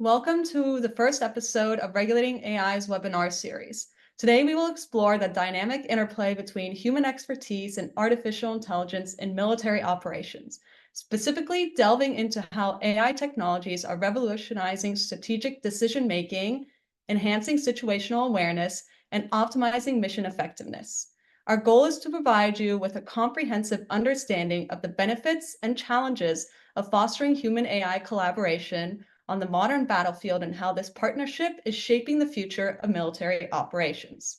Welcome to the first episode of Regulating AI's webinar series. Today, we will explore the dynamic interplay between human expertise and artificial intelligence in military operations, specifically delving into how AI technologies are revolutionizing strategic decision-making, enhancing situational awareness, and optimizing mission effectiveness. Our goal is to provide you with a comprehensive understanding of the benefits and challenges of fostering human-AI collaboration on the modern battlefield and how this partnership is shaping the future of military operations.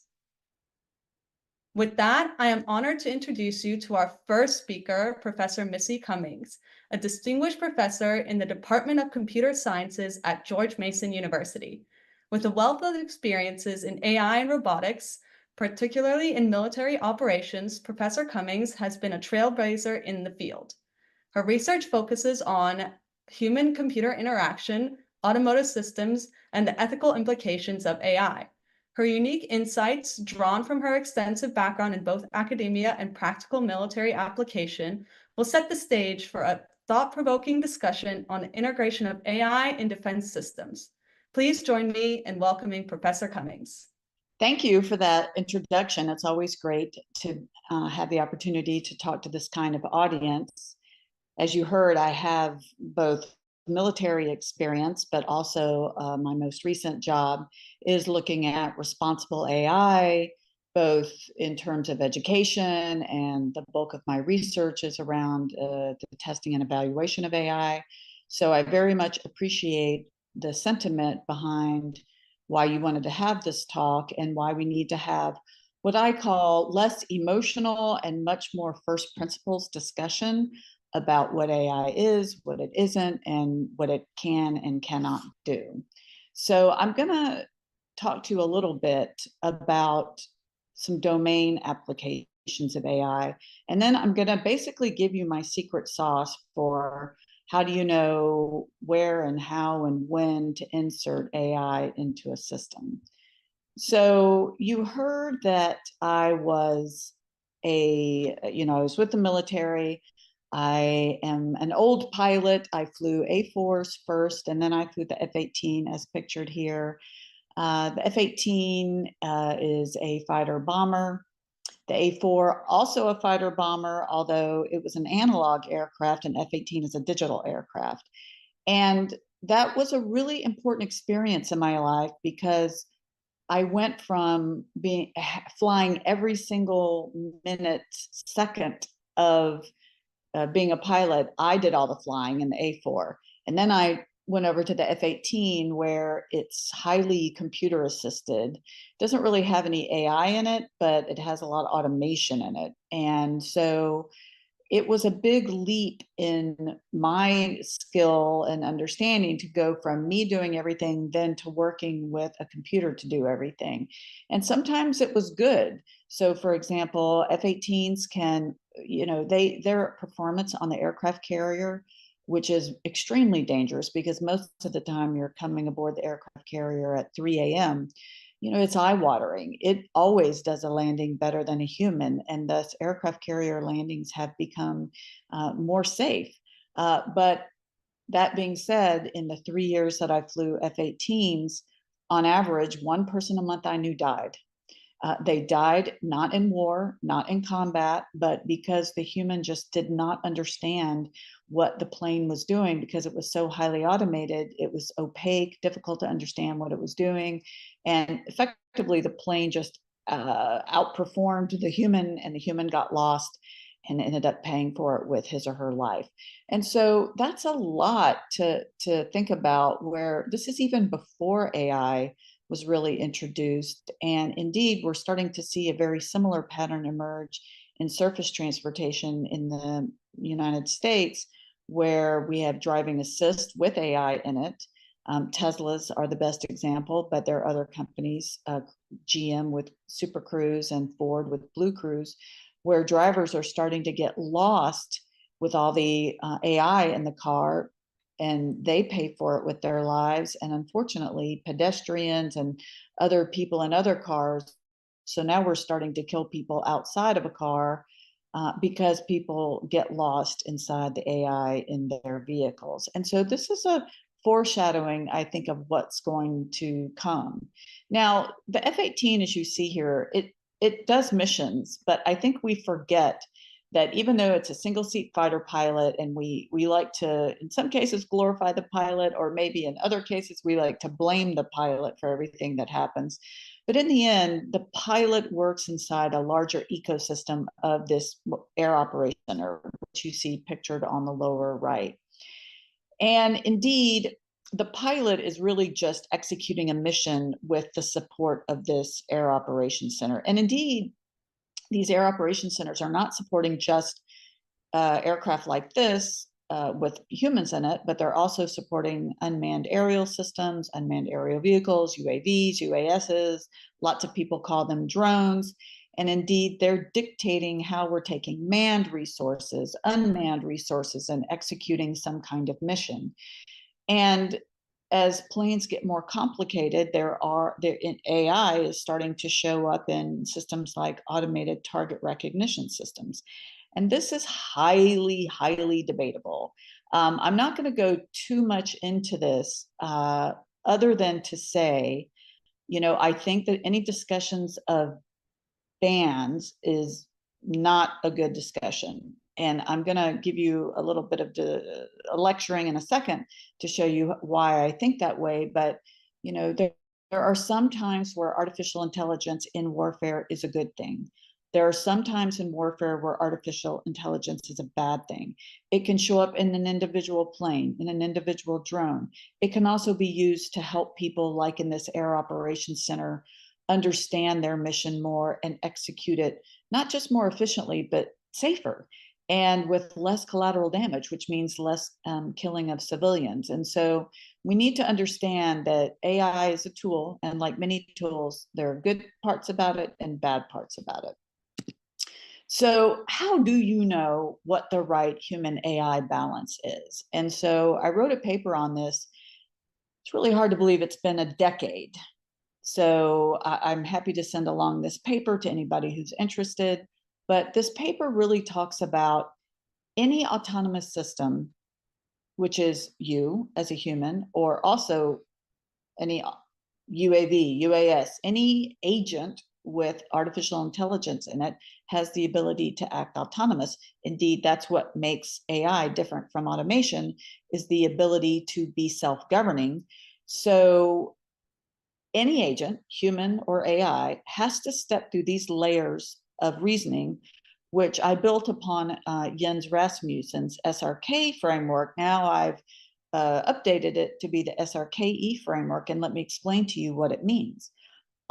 With that, I am honored to introduce you to our first speaker, Professor Missy Cummings, a distinguished professor in the Department of Computer Sciences at George Mason University. With a wealth of experiences in AI and robotics, particularly in military operations, Professor Cummings has been a trailblazer in the field. Her research focuses on human-computer interaction, automotive systems, and the ethical implications of AI. Her unique insights, drawn from her extensive background in both academia and practical military application, will set the stage for a thought-provoking discussion on the integration of AI in defense systems. Please join me in welcoming Professor Cummings. Thank you for that introduction. It's always great to have the opportunity to talk to this kind of audience. As you heard, I have both military experience, but also my most recent job is looking at responsible AI, both in terms of education, and the bulk of my research is around the testing and evaluation of AI. So I very much appreciate the sentiment behind why you wanted to have this talk and why we need to have what I call less emotional and much more first principles discussion about what AI is, what it isn't, and what it can and cannot do. So I'm going to talk to you a little bit about some domain applications of AI, and then I'm going to basically give you my secret sauce for how do you know where and how and when to insert AI into a system. So you heard that I was I was with the military. I am an old pilot. I flew A4s first, and then I flew the F-18 as pictured here. The F-18 is a fighter bomber. The A4, also a fighter bomber, although it was an analog aircraft, and F-18 is a digital aircraft. And that was a really important experience in my life because I went from flying every single minute, second of being a pilot. I did all the flying in the A4. And then I went over to the F-18 where it's highly computer assisted. Doesn't really have any AI in it, but it has a lot of automation in it. And so it was a big leap in my skill and understanding to go from me doing everything then to working with a computer to do everything. And sometimes it was good. So for example, F-18s can, their performance on the aircraft carrier, which is extremely dangerous because most of the time you're coming aboard the aircraft carrier at 3 a.m., it's eye-watering. It always does a landing better than a human, and thus aircraft carrier landings have become more safe. But that being said, in the 3 years that I flew F-18s, on average, one person a month I knew died. They died not in war, not in combat, but because the human just did not understand what the plane was doing because it was so highly automated. It was opaque, difficult to understand what it was doing. And effectively, the plane just outperformed the human, and the human got lost and ended up paying for it with his or her life. And so that's a lot to think about, where this is even before AI was really introduced. And indeed, we're starting to see a very similar pattern emerge in surface transportation in the United States, where we have driving assist with AI in it. Teslas are the best example, but there are other companies, GM with Super Cruise and Ford with Blue Cruise, where drivers are starting to get lost with all the AI in the car, and they pay for it with their lives. And unfortunately, pedestrians and other people in other cars. So now we're starting to kill people outside of a car because people get lost inside the AI in their vehicles. And so this is a foreshadowing, I think, of what's going to come. Now, the F-18, as you see here, it does missions, but I think we forget that even though it's a single seat fighter pilot, and we like to, in some cases, glorify the pilot, or maybe in other cases, we like to blame the pilot for everything that happens. But in the end, the pilot works inside a larger ecosystem of this air operation center, which you see pictured on the lower right. And indeed, the pilot is really just executing a mission with the support of this air operations center. And indeed, these air operations centers are not supporting just aircraft like this with humans in it, but they're also supporting unmanned aerial systems, unmanned aerial vehicles, UAVs, UASs. Lots of people call them drones. And indeed, they're dictating how we're taking manned resources, unmanned resources, and executing some kind of mission. And as planes get more complicated, AI is starting to show up in systems like automated target recognition systems. And this is highly, highly debatable. I'm not going to go too much into this other than to say, I think that any discussions of bans is not a good discussion. And I'm going to give you a little bit of lecturing in a second to show you why I think that way. But, there are some times where artificial intelligence in warfare is a good thing. There are some times in warfare where artificial intelligence is a bad thing. It can show up in an individual plane, in an individual drone. It can also be used to help people, like in this Air Operations Center, understand their mission more and execute it, not just more efficiently, but safer and with less collateral damage, which means less killing of civilians. And so we need to understand that AI is a tool, and like many tools, there are good parts about it and bad parts about it. So how do you know what the right human AI balance is? And so I wrote a paper on this. It's really hard to believe it's been a decade. So I'm happy to send along this paper to anybody who's interested. But this paper really talks about any autonomous system, which is you as a human, or also any UAV, UAS, any agent with artificial intelligence in it has the ability to act autonomous. Indeed, that's what makes AI different from automation, is the ability to be self-governing. So any agent, human or AI, has to step through these layers of reasoning, which I built upon Jens Rasmussen's SRK framework. Now I've updated it to be the SRKE framework, and let me explain to you what it means.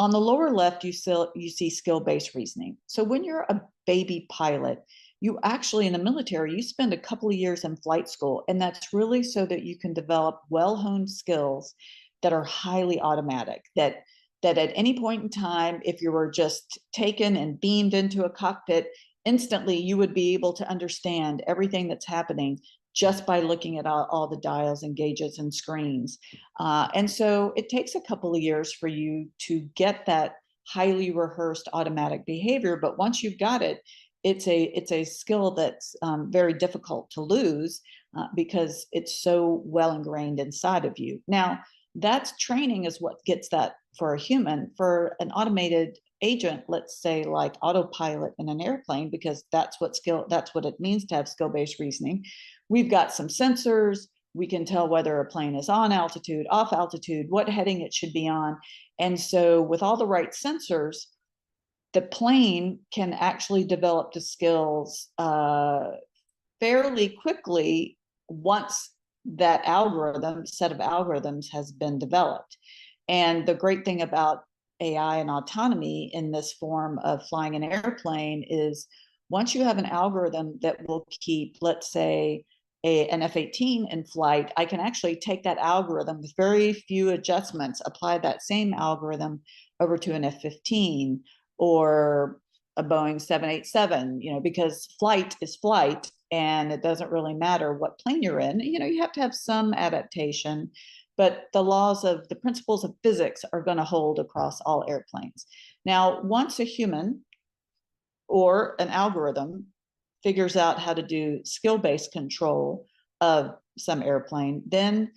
On the lower left, you see skill-based reasoning. So when you're a baby pilot, you actually, in the military, you spend a couple of years in flight school, and that's really so that you can develop well-honed skills that are highly automatic, that at any point in time, if you were just taken and beamed into a cockpit, instantly you would be able to understand everything that's happening just by looking at all the dials and gauges and screens. And so it takes a couple of years for you to get that highly rehearsed automatic behavior. But once you've got it, it's a skill that's very difficult to lose because it's so well ingrained inside of you. Now, that's training is what gets that for a human. For an automated agent, let's say like autopilot in an airplane, because that's what it means to have skill-based reasoning. We've got some sensors. We can tell whether a plane is on altitude, off altitude, what heading it should be on. And so with all the right sensors, the plane can actually develop the skills fairly quickly once that set of algorithms has been developed. And the great thing about AI and autonomy in this form of flying an airplane is once you have an algorithm that will keep, let's say, an F-18 in flight, I can actually take that algorithm with very few adjustments, apply that same algorithm over to an F-15 or a Boeing 787, because flight is flight, and it doesn't really matter what plane you're in. You have to have some adaptation, but the principles of physics are going to hold across all airplanes. Now, once a human or an algorithm figures out how to do skill-based control of some airplane, then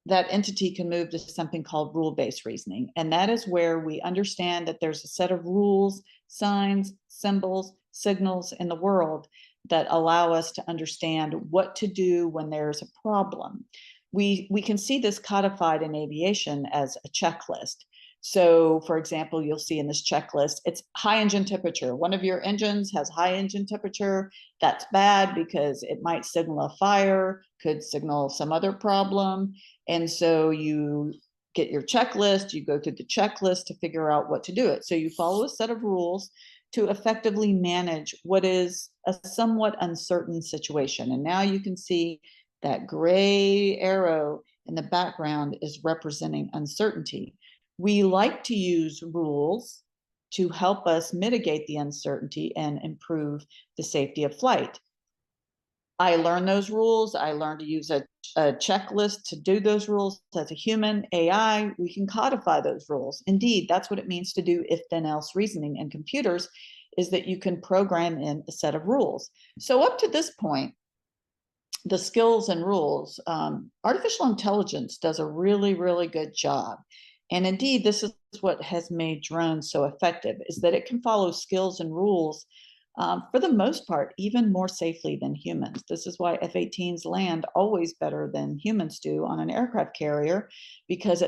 that entity can move to something called rule-based reasoning. And that is where we understand that there's a set of rules, signs, symbols, signals in the world that allow us to understand what to do when there's a problem. We can see this codified in aviation as a checklist. So, for example, you'll see in this checklist, it's high engine temperature. One of your engines has high engine temperature. That's bad because it might signal a fire, could signal some other problem. And so you get your checklist, you go through the checklist to figure out what to do it. So you follow a set of rules to effectively manage what is a somewhat uncertain situation. And now you can see that gray arrow in the background is representing uncertainty. We like to use rules to help us mitigate the uncertainty and improve the safety of flight. I learned those rules. I learned to use a checklist to do those rules. As a human AI, we can codify those rules. Indeed, that's what it means to do if then else reasoning in computers, is that you can program in a set of rules. So up to this point, the skills and rules, artificial intelligence does a really, really good job. And indeed, this is what has made drones so effective, is that it can follow skills and rules for the most part, even more safely than humans. This is why F-18s land always better than humans do on an aircraft carrier, because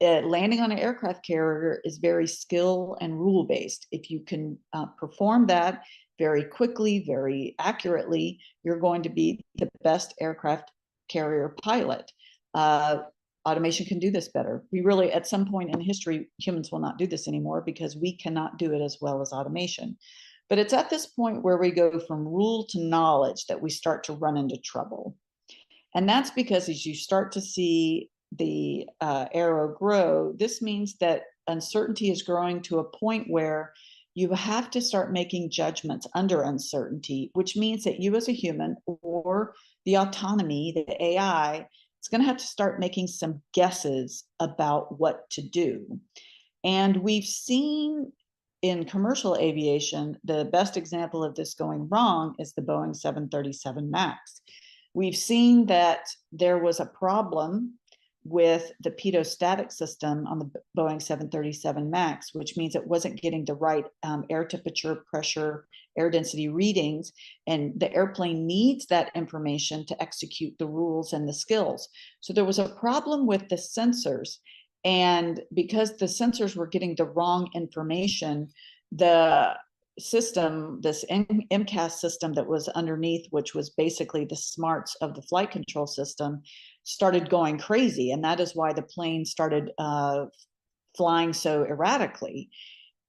landing on an aircraft carrier is very skill and rule based. If you can perform that very quickly, very accurately, you're going to be the best aircraft carrier pilot. Automation can do this better. We really, at some point in history, humans will not do this anymore because we cannot do it as well as automation. But it's at this point where we go from rule to knowledge that we start to run into trouble. And that's because as you start to see the arrow grow, this means that uncertainty is growing to a point where you have to start making judgments under uncertainty, which means that you as a human or the autonomy, the AI, it's going to have to start making some guesses about what to do. And we've seen in commercial aviation, the best example of this going wrong is the Boeing 737 MAX. We've seen that there was a problem with the pitot-static system on the Boeing 737 MAX, which means it wasn't getting the right air temperature, pressure, air density readings, and the airplane needs that information to execute the rules and the skills. So there was a problem with the sensors, and because the sensors were getting the wrong information, the system, this MCAS system that was underneath, which was basically the smarts of the flight control system, started going crazy. And that is why the plane started flying so erratically.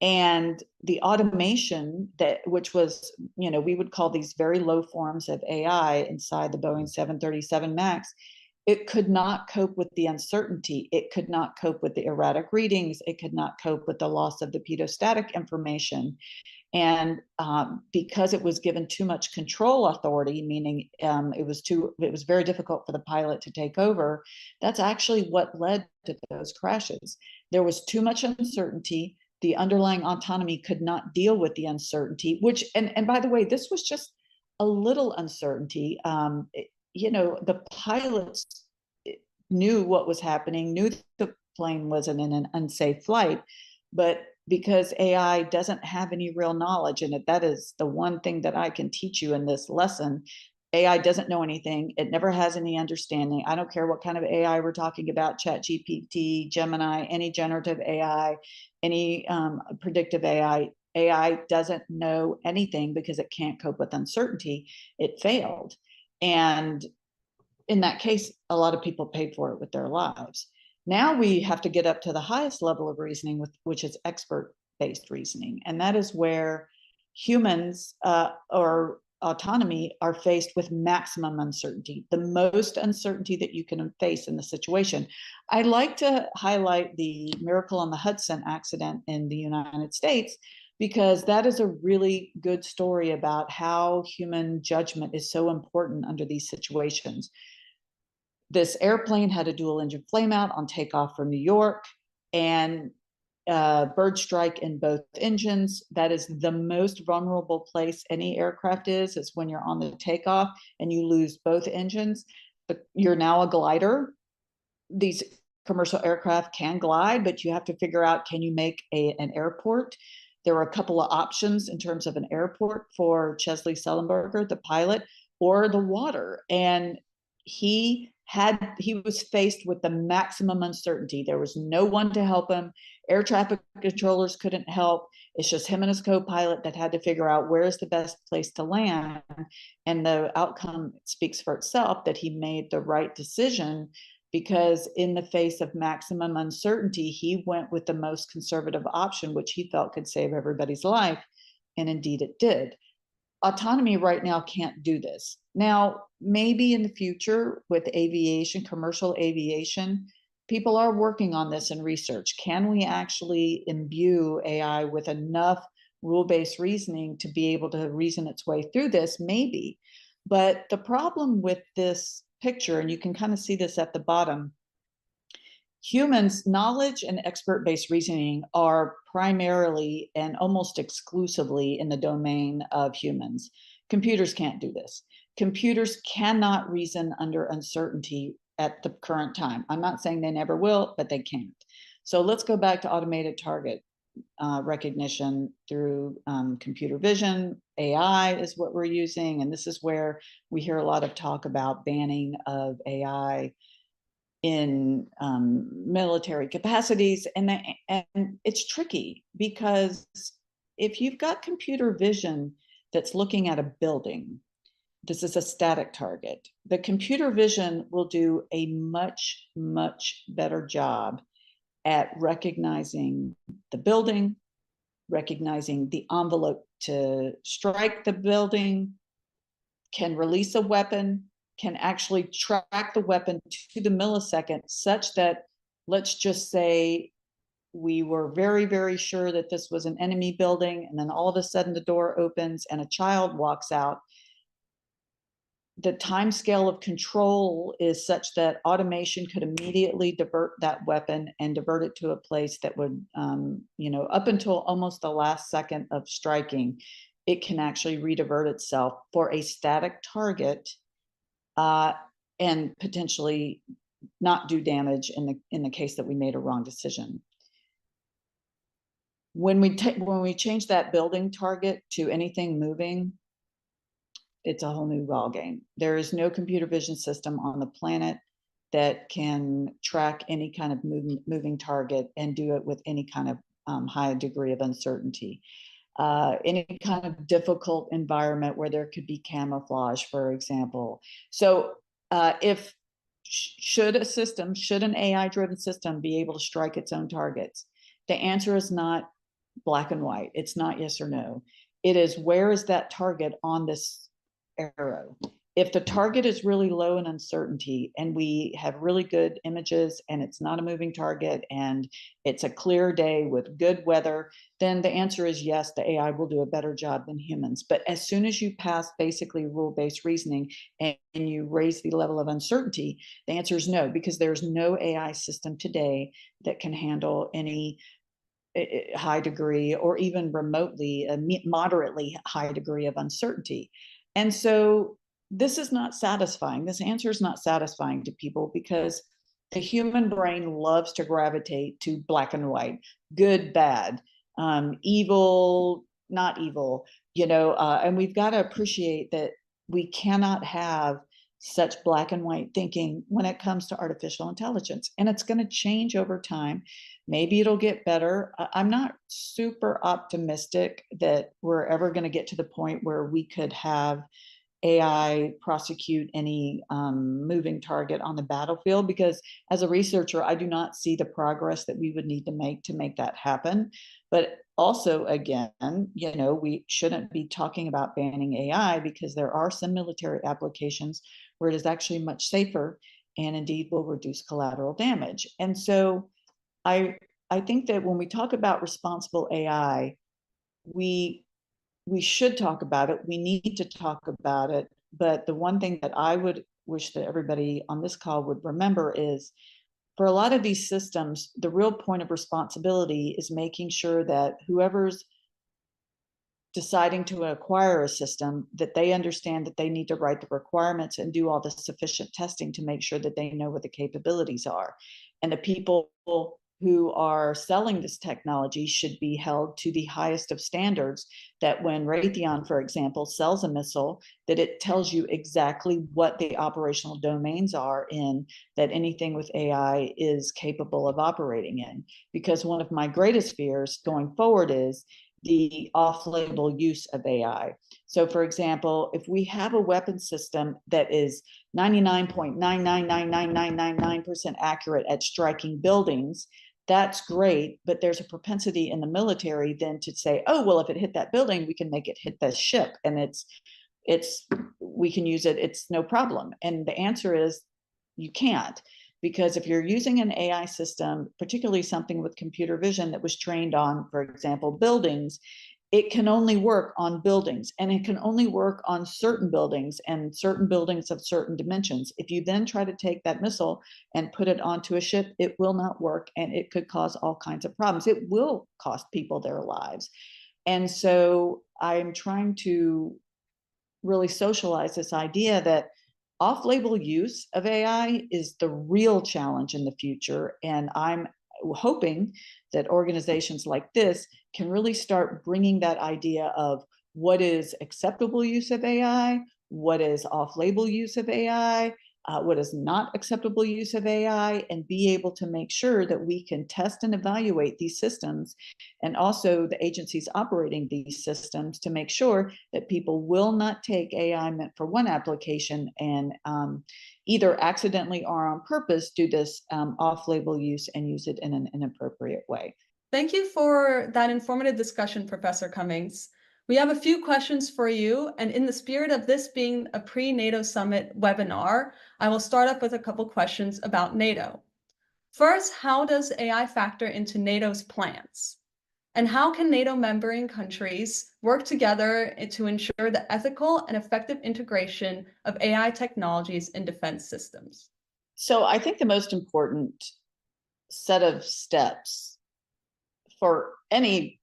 And the automation that, which was, you know, we would call these very low forms of AI inside the Boeing 737 MAX, it could not cope with the uncertainty. It could not cope with the erratic readings. It could not cope with the loss of the pitot-static information. And because it was given too much control authority, meaning it was very difficult for the pilot to take over, that's actually what led to those crashes. There was too much uncertainty. The underlying autonomy could not deal with the uncertainty, which, and by the way, this was just a little uncertainty. You know, the pilots knew what was happening, knew the plane wasn't in an unsafe flight, but because AI doesn't have any real knowledge, and that is the one thing that I can teach you in this lesson. AI doesn't know anything. It never has any understanding. I don't care what kind of AI we're talking about, ChatGPT, Gemini, any generative AI, any predictive AI. AI doesn't know anything because it can't cope with uncertainty. It failed. And in that case, a lot of people paid for it with their lives. Now we have to get up to the highest level of reasoning, which is expert-based reasoning. And that is where humans or autonomy are faced with maximum uncertainty, the most uncertainty that you can face in the situation. I like to highlight the Miracle on the Hudson accident in the United States, because that is a really good story about how human judgment is so important under these situations. This airplane had a dual engine flameout on takeoff from New York, and bird strike in both engines. That is the most vulnerable place any aircraft is when you're on the takeoff and you lose both engines. But you're now a glider. these commercial aircraft can glide, but you have to figure out, can you make an airport? There were a couple of options in terms of an airport for Chesley Sullenberger, the pilot, or the water. And he was faced with the maximum uncertainty. There was no one to help him. Air traffic controllers couldn't help. It's just him and his co-pilot that had to figure out where is the best place to land. And the outcome speaks for itself, that he made the right decision, because in the face of maximum uncertainty, he went with the most conservative option, which he felt could save everybody's life. And indeed it did. Autonomy right now can't do this. Now, maybe in the future with aviation, commercial aviation, people are working on this in research. Can we actually imbue AI with enough rule-based reasoning to be able to reason its way through this? Maybe. But the problem with this picture, and you can kind of see this at the bottom, humans' knowledge and expert-based reasoning are primarily and almost exclusively in the domain of humans. Computers can't do this. Computers cannot reason under uncertainty at the current time. I'm not saying they never will, but they can't. So let's go back to automated target recognition through computer vision. AI is what we're using, and this is where we hear a lot of talk about banning of AI in military capacities. And it's tricky, because if you've got computer vision that's looking at a building, this is a static target. The computer vision will do a much, much better job at recognizing the building, recognizing the envelope to strike the building, can release a weapon, can actually track the weapon to the millisecond, such that, let's just say, we were very, very sure that this was an enemy building, and then all of a sudden the door opens and a child walks out. The time scale of control is such that automation could immediately divert that weapon and divert it to a place that would, up until almost the last second of striking, it can actually redivert itself for a static target, and potentially not do damage in the case that we made a wrong decision. When we change that building target to anything moving, it's a whole new ballgame. There is no computer vision system on the planet that can track any kind of moving target and do it with any kind of high degree of uncertainty. Any kind of difficult environment where there could be camouflage, for example. So should an AI-driven system be able to strike its own targets? The answer is not black and white. It's not yes or no. It is, where is that target on this arrow? If the target is really low in uncertainty and we have really good images and it's not a moving target and it's a clear day with good weather, then the answer is yes, the AI will do a better job than humans. But as soon as you pass basically rule-based reasoning and you raise the level of uncertainty, the answer is no, because there's no AI system today that can handle any high degree or even remotely a moderately high degree of uncertainty. And so this is not satisfying. This answer is not satisfying to people, because the human brain loves to gravitate to black and white, good, bad, evil, not evil, and we've got to appreciate that we cannot have such black and white thinking when it comes to artificial intelligence. And it's going to change over time. Maybe it'll get better. I'm not super optimistic that we're ever going to get to the point where we could have AI prosecute any moving target on the battlefield, because as a researcher, I do not see the progress that we would need to make that happen. But also, again, we shouldn't be talking about banning AI, because there are some military applications where it is actually much safer and indeed will reduce collateral damage. And so I think that when we talk about responsible AI, we should talk about it. We need to talk about it. But the one thing that I would wish that everybody on this call would remember is, for a lot of these systems, the real point of responsibility is making sure that whoever's deciding to acquire a system, that they understand that they need to write the requirements and do all the sufficient testing to make sure that they know what the capabilities are. And the people who are selling this technology should be held to the highest of standards, that when Raytheon, for example, sells a missile, that it tells you exactly what the operational domains are in that anything with AI is capable of operating in. Because one of my greatest fears going forward is the off-label use of AI. So for example, if we have a weapon system that is 99.9999999% accurate at striking buildings, that's great, but there's a propensity in the military then to say, oh, well, if it hit that building, we can make it hit the ship, and we can use it, it's no problem. And the answer is you can't, because if you're using an AI system, particularly something with computer vision that was trained on, for example, buildings, it can only work on buildings, and it can only work on certain buildings and certain buildings of certain dimensions. If you then try to take that missile and put it onto a ship, it will not work, and it could cause all kinds of problems. It will cost people their lives. And so I'm trying to really socialize this idea that off-label use of AI is the real challenge in the future. And I'm hoping that organizations like this can really start bringing that idea of what is acceptable use of AI, what is off-label use of AI, what is not acceptable use of AI, and be able to make sure that we can test and evaluate these systems, and also the agencies operating these systems, to make sure that people will not take AI meant for one application and either accidentally or on purpose do this off-label use and use it in an inappropriate way. Thank you for that informative discussion, Professor Cummings. We have a few questions for you, and in the spirit of this being a pre-NATO summit webinar, I will start up with a couple questions about NATO. First, how does AI factor into NATO's plans? And how can NATO member countries work together to ensure the ethical and effective integration of AI technologies in defense systems? So I think the most important set of steps for any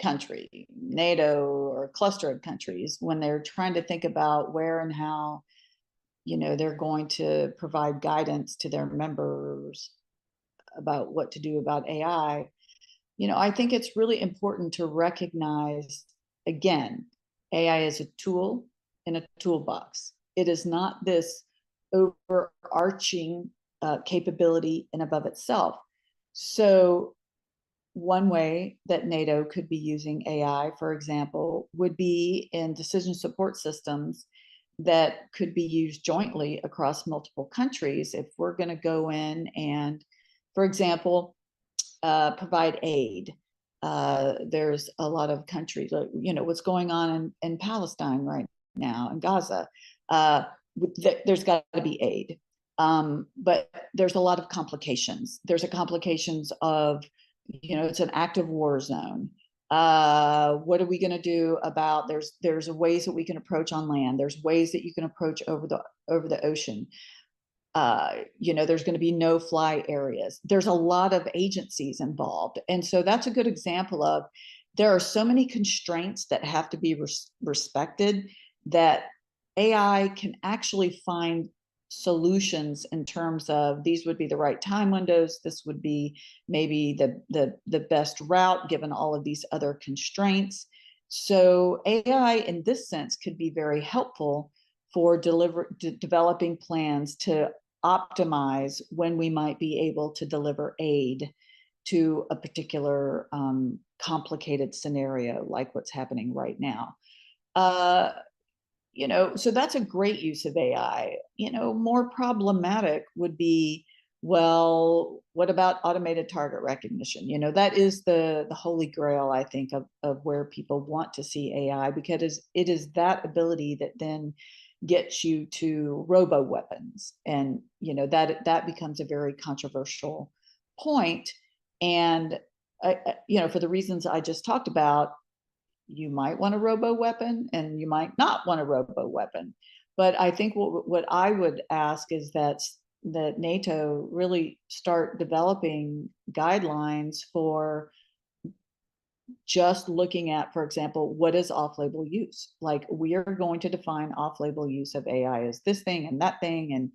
country, NATO or cluster of countries, when they're trying to think about where and how, they're going to provide guidance to their members about what to do about AI, I think it's really important to recognize, again, AI is a tool in a toolbox. It is not this overarching capability in and of itself. So one way that NATO could be using AI, for example, would be in decision support systems that could be used jointly across multiple countries. If we're going to go in and, for example, provide aid, there's a lot of countries, what's going on in Palestine right now, in Gaza, there's got to be aid. But there's a lot of complications. There's a complications of, it's an active war zone. What are we going to do about, there's ways that we can approach on land. There's ways that you can approach over the ocean. There's going to be no-fly areas. There's a lot of agencies involved. And so that's a good example of, there are so many constraints that have to be respected, that AI can actually find solutions in terms of, these would be the right time windows, this would be maybe the best route given all of these other constraints. So AI in this sense could be very helpful for developing plans to optimize when we might be able to deliver aid to a particular complicated scenario like what's happening right now. So that's a great use of AI. More problematic would be, well, what about automated target recognition? That is the holy grail, I think, of where people want to see AI, because it is that ability that then gets you to robo weapons. And, that becomes a very controversial point. And, for the reasons I just talked about, you might want a robo weapon and you might not want a robo weapon. But I think what I would ask is that NATO really start developing guidelines for just looking at, for example, what is off-label use? Like, we are going to define off-label use of AI as this thing and that thing, and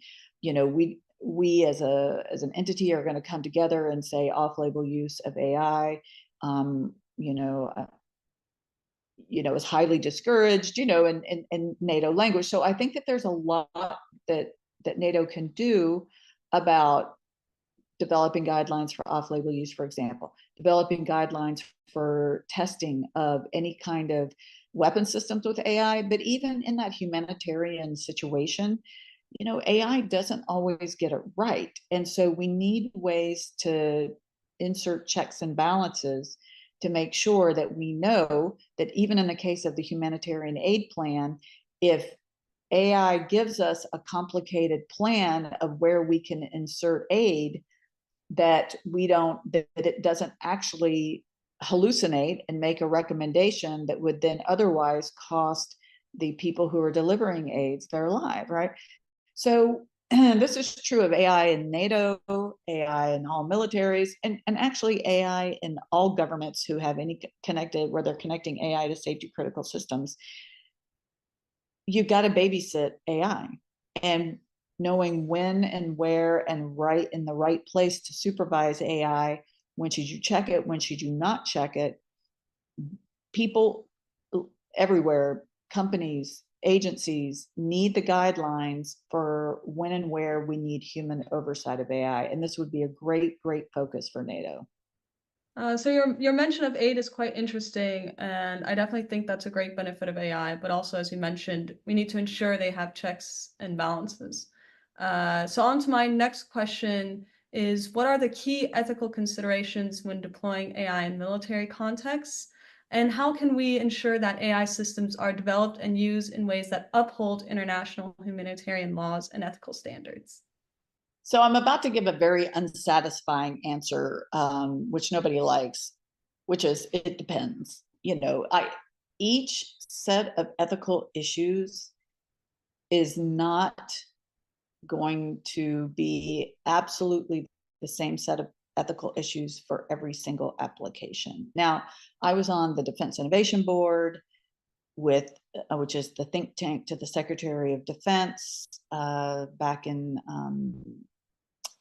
we as an entity are going to come together and say off-label use of AI, is highly discouraged, in NATO language. So I think that there's a lot that NATO can do about developing guidelines for off-label use, for example, developing guidelines for testing of any kind of weapon systems with AI. But even in that humanitarian situation, AI doesn't always get it right. And so we need ways to insert checks and balances to make sure that we know that even in the case of the humanitarian aid plan, if AI gives us a complicated plan of where we can insert aid, that it doesn't actually hallucinate and make a recommendation that would then otherwise cost the people who are delivering aids their life, right? So this is true of AI in NATO, AI in all militaries, and actually AI in all governments who have any where they're connecting AI to safety critical systems. You've got to babysit AI, and knowing when and where and right in the right place to supervise AI. When should you check it? When should you not check it? People everywhere, companies, agencies need the guidelines for when and where we need human oversight of AI. And this would be a great focus for NATO. So your mention of aid is quite interesting, and I definitely think that's a great benefit of AI. But also, as you mentioned, we need to ensure they have checks and balances. So on to my next question is, what are the key ethical considerations when deploying AI in military contexts? And how can we ensure that AI systems are developed and used in ways that uphold international humanitarian laws and ethical standards? So I'm about to give a very unsatisfying answer, which nobody likes, which is it depends. Each set of ethical issues is not going to be absolutely the same set of ethical issues for every single application. Now, I was on the Defense Innovation Board, which is the think tank to the Secretary of Defense. Back in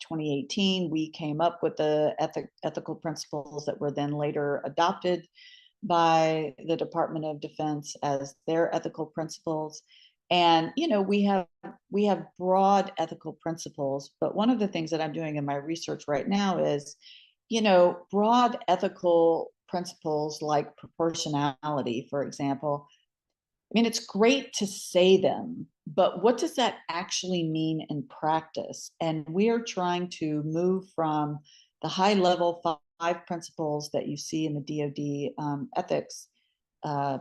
2018, we came up with the ethical principles that were then later adopted by the Department of Defense as their ethical principles. And we have broad ethical principles, but one of the things that I'm doing in my research right now is, broad ethical principles like proportionality, for example. I mean, it's great to say them, but what does that actually mean in practice? And we are trying to move from the high level 5 principles that you see in the DoD ethics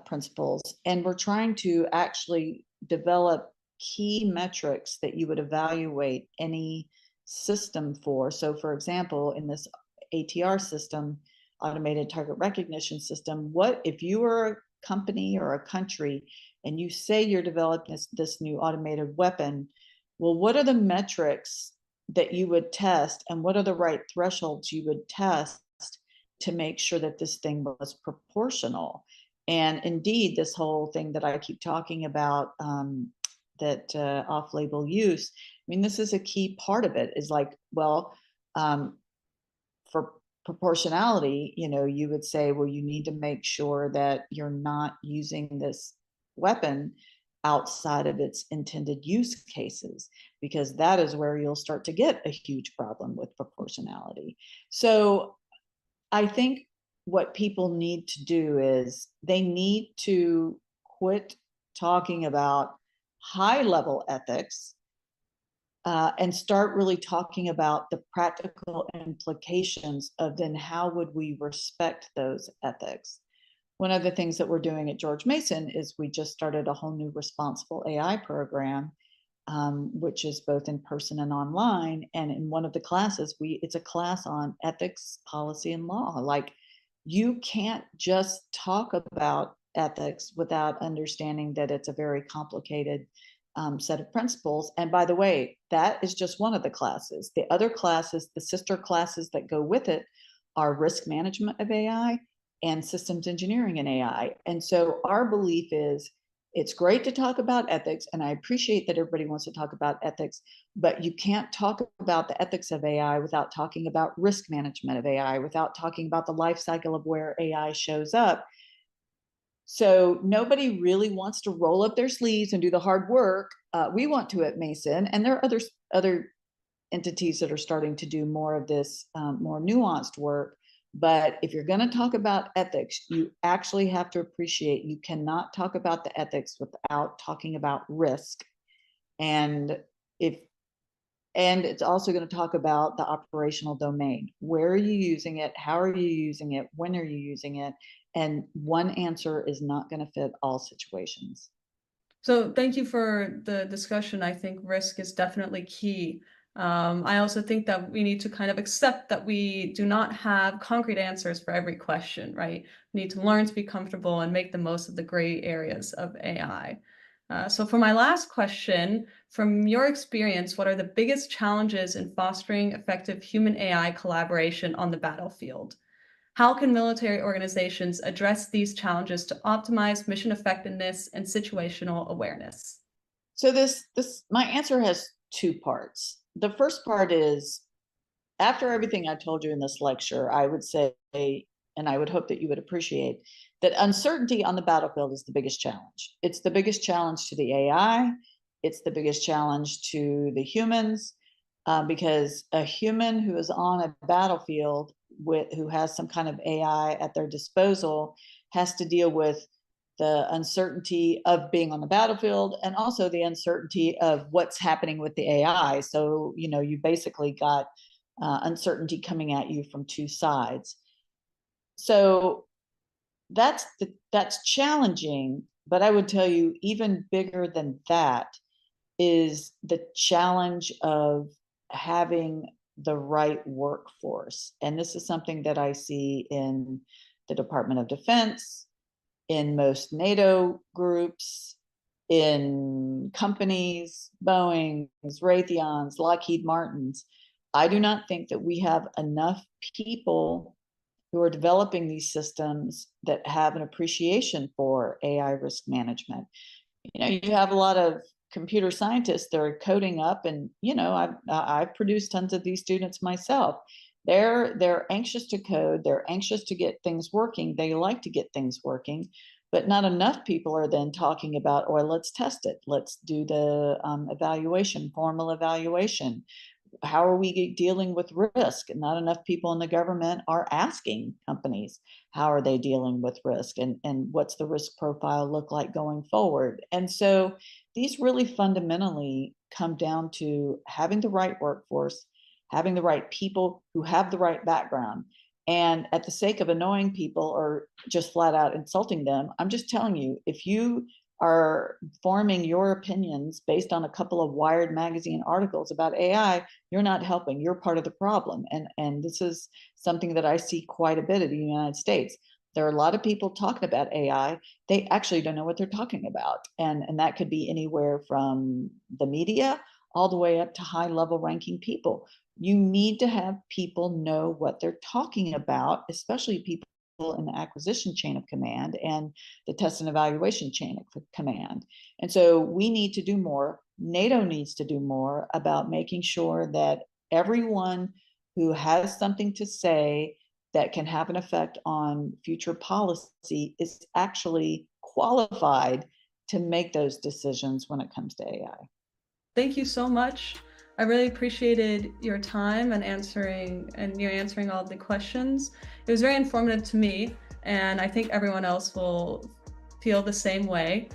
principles, and we're trying to actually develop key metrics that you would evaluate any system for. So, for example, in this ATR system, automated target recognition system, what if you were a company or a country and you say you're developing this new automated weapon? Well, what are the metrics that you would test, and what are the right thresholds you would test to make sure that this thing was proportional? And indeed, this whole thing that I keep talking about, that off-label use, I mean, this is a key part of it, is like, well, for proportionality, you would say, well, you need to make sure that you're not using this weapon outside of its intended use cases, because that is where you'll start to get a huge problem with proportionality. So I think what people need to do is they need to quit talking about high level ethics and start really talking about the practical implications of then how would we respect those ethics. One of the things that we're doing at George Mason is we just started a whole new responsible AI program, which is both in person and online. And in one of the classes, it's a class on ethics, policy, and law. Like, you can't just talk about ethics without understanding that it's a very complicated set of principles. And by the way, that is just one of the classes. The other classes, the sister classes that go with it, are risk management of AI and systems engineering and AI. And so our belief is it's great to talk about ethics, and I appreciate that everybody wants to talk about ethics, but you can't talk about the ethics of AI without talking about risk management of AI, without talking about the life cycle of where AI shows up. So nobody really wants to roll up their sleeves and do the hard work. We want to at Mason, and there are other entities that are starting to do more of this more nuanced work. But if you're going to talk about ethics, you actually have to appreciate you cannot talk about the ethics without talking about risk. And it's also going to talk about the operational domain. Where are you using it? How are you using it? When are you using it? And one answer is not going to fit all situations. So thank you for the discussion. I think risk is definitely key. I also think that we need to kind of accept that we do not have concrete answers for every question, right? We need to learn to be comfortable and make the most of the gray areas of AI. So for my last question, from your experience, what are the biggest challenges in fostering effective human AI collaboration on the battlefield? How can military organizations address these challenges to optimize mission effectiveness and situational awareness? So my answer has two parts. The first part is, after everything I told you in this lecture, I would say, and I would hope that you would appreciate, that uncertainty on the battlefield is the biggest challenge. It's the biggest challenge to the AI. It's the biggest challenge to the humans, because a human who is on a battlefield who has some kind of AI at their disposal has to deal with the uncertainty of being on the battlefield and also the uncertainty of what's happening with the AI. So, you basically got uncertainty coming at you from two sides. So that's challenging, but I would tell you even bigger than that is the challenge of having the right workforce. And this is something that I see in the Department of Defense, in most NATO groups, in companies, Boeing's, Raytheon's, Lockheed Martin's. I do not think that we have enough people who are developing these systems that have an appreciation for AI risk management. You have a lot of computer scientists that are coding up, and I've produced tons of these students myself. They're anxious to code, they're anxious to get things working, they like to get things working, but not enough people are then talking about, oh, let's test it, let's do the formal evaluation. How are we dealing with risk? And not enough people in the government are asking companies, how are they dealing with risk, and what's the risk profile look like going forward? And so these really fundamentally come down to having the right workforce, having the right people who have the right background. And at the sake of annoying people or just flat out insulting them, I'm just telling you, if you are forming your opinions based on a couple of Wired magazine articles about AI, you're not helping. You're part of the problem. And this is something that I see quite a bit in the United States. There are a lot of people talking about AI. They actually don't know what they're talking about. And that could be anywhere from the media all the way up to high level ranking people. You need to have people know what they're talking about, especially people in the acquisition chain of command and the test and evaluation chain of command. And so we need to do more. NATO needs to do more about making sure that everyone who has something to say that can have an effect on future policy is actually qualified to make those decisions when it comes to AI. Thank you so much. I really appreciated your time and you answering all the questions. It was very informative to me, and I think everyone else will feel the same way.